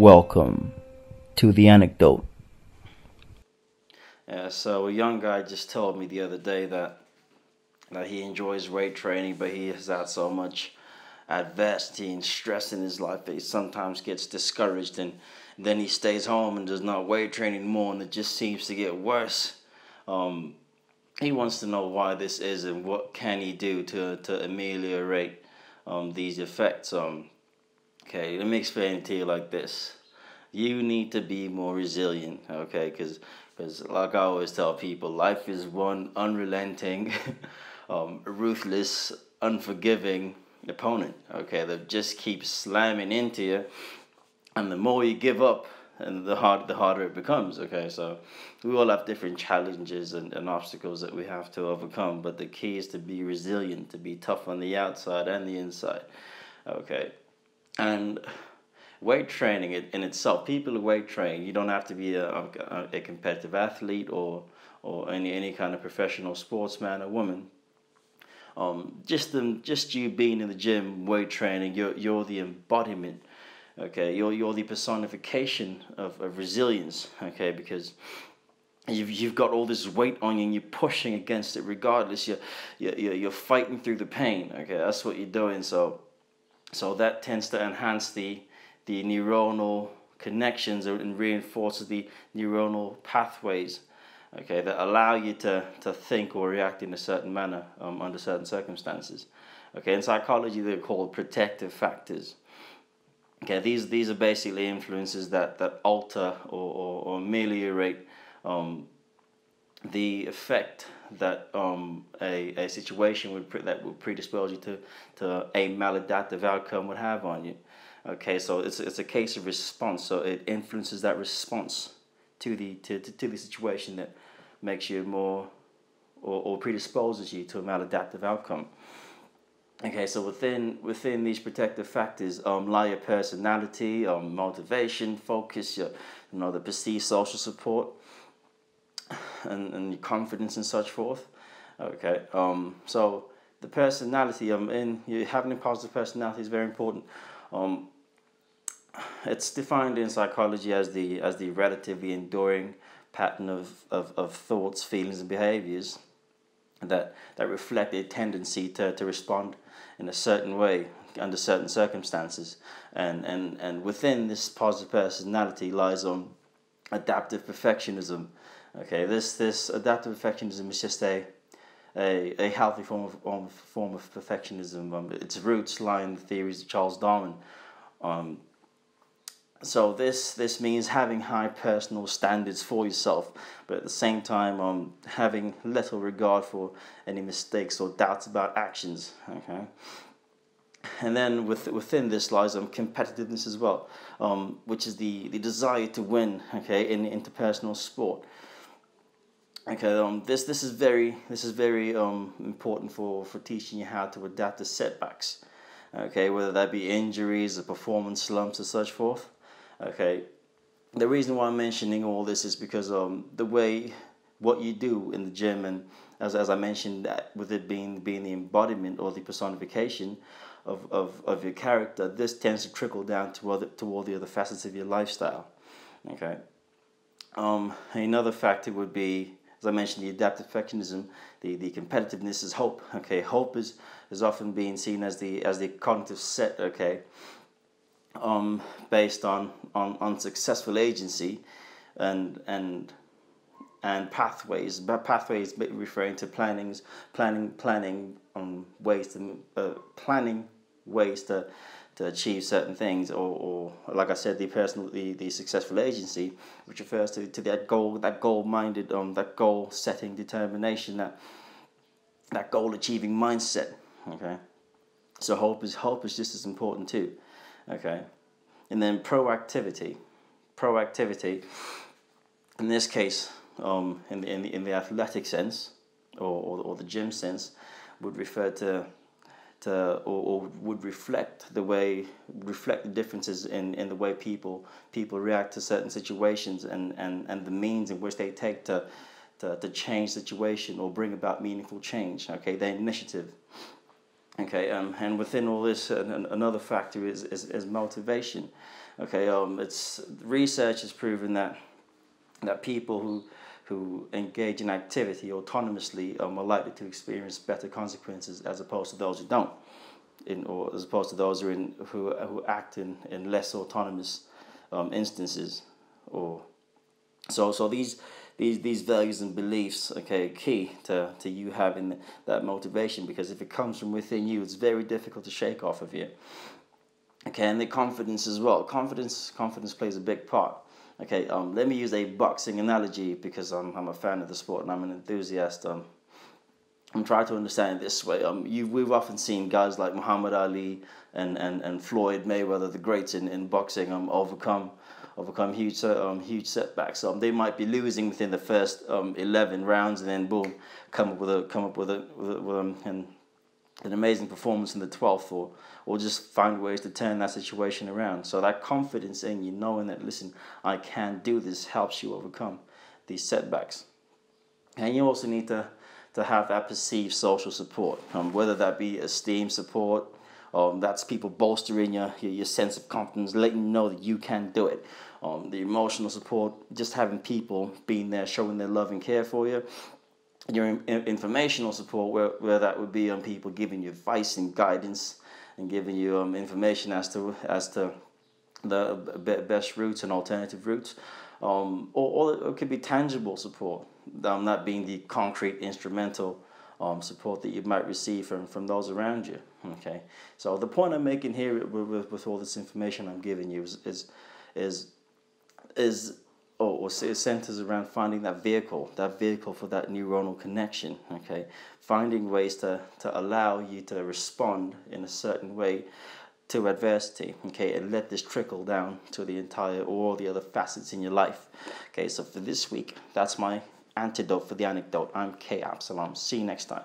Welcome to the Anecdote. Yeah, so a young guy just told me the other day that he enjoys weight training, but he has had so much adversity and stress in his life that he sometimes gets discouraged, and then he stays home and does not weight train anymore, and it just seems to get worse. Um, he wants to know why this is and what can he do to ameliorate these effects. Okay, let me explain it to you like this. You need to be more resilient, okay? Because like I always tell people, life is one unrelenting, ruthless, unforgiving opponent, okay? That just keeps slamming into you, and the more you give up, and the harder it becomes, okay? So we all have different challenges and obstacles that we have to overcome, but the key is to be resilient, to be tough on the outside and the inside, okay? And weight training in itself, people who weight train, you don't have to be a competitive athlete or any kind of professional sportsman or woman. Just you being in the gym, weight training, you're the embodiment. Okay, you're the personification of resilience. Okay, because you've got all this weight on you and you're pushing against it regardless. You're fighting through the pain. Okay, that's what you're doing. So that tends to enhance the neuronal connections and reinforces the neuronal pathways, okay, that allow you to think or react in a certain manner under certain circumstances. Okay, in psychology they're called protective factors. Okay, these are basically influences that alter or ameliorate the effect that a situation that would predispose you to a maladaptive outcome would have on you. Okay, so it's a case of response. So it influences that response to the situation that makes you more or predisposes you to a maladaptive outcome. Okay, so within these protective factors lie your personality, motivation, focus, the perceived social support, and your confidence and such forth. Okay, so the personality, having a positive personality is very important. It's defined in psychology as the relatively enduring pattern of thoughts, feelings, and behaviors that reflect a tendency to respond in a certain way under certain circumstances. And within this positive personality lies adaptive perfectionism. Okay, this adaptive perfectionism is just a healthy form of perfectionism. Its roots lie in the theories of Charles Darwin. So this means having high personal standards for yourself, but at the same time having little regard for any mistakes or doubts about actions. Okay, and then within this lies competitiveness as well, which is the desire to win. Okay, in interpersonal sport. Okay, this is very important for teaching you how to adapt to setbacks. Okay, whether that be injuries or performance slumps or such forth. Okay, the reason why I'm mentioning all this is because the way what you do in the gym, and as I mentioned, that with it being the embodiment or the personification of your character, this tends to trickle down to all the other facets of your lifestyle. Okay, another factor would be, as I mentioned, the adaptive perfectionism, the competitiveness is hope. Okay, hope is often being seen as the cognitive set. Okay, based on successful agency and pathways. But pathways referring to planning ways to achieve certain things, or like I said, the successful agency, which refers to that goal-minded, that goal-setting determination, that goal-achieving mindset. Okay, so hope is just as important too. Okay, and then proactivity, in this case, in the athletic sense, or the gym sense, would refer to or would reflect the differences in the way people react to certain situations, and the means in which they take to change situation or bring about meaningful change. Okay, their initiative. Okay, and within all this, another factor is motivation. Okay, it's research has proven that people who engage in activity autonomously are likely to experience better consequences as opposed to those who don't, or as opposed to those who act in less autonomous instances. Or so these values and beliefs, okay, are key to you having that motivation, because if it comes from within you, it's very difficult to shake off of you. Okay, and the confidence as well. Confidence plays a big part. Okay, let me use a boxing analogy because I'm a fan of the sport and I'm an enthusiast. I'm trying to understand it this way. We've often seen guys like Muhammad Ali and Floyd Mayweather, the greats in boxing, overcome huge setbacks. They might be losing within the first 11 rounds, and then boom, come up with an amazing performance in the 12th, or just find ways to turn that situation around. So that confidence in you, knowing that, listen, I can do this, helps you overcome these setbacks. And you also need to have that perceived social support, whether that be esteem support, that's people bolstering your sense of confidence, letting you know that you can do it. The emotional support, just having people being there, showing their love and care for you. Your informational support, where that would be people giving you advice and guidance and giving you information as to the best routes and alternative routes. Or it could be tangible support, that being the concrete instrumental support that you might receive from those around you. Okay, so the point I'm making here with all this information I'm giving you it centers around finding that vehicle for that neuronal connection. Okay, finding ways to allow you to respond in a certain way to adversity. Okay, and let this trickle down to all the other facets in your life. Okay, so for this week, that's my antidote for the anecdote. I'm Absalom. See you next time.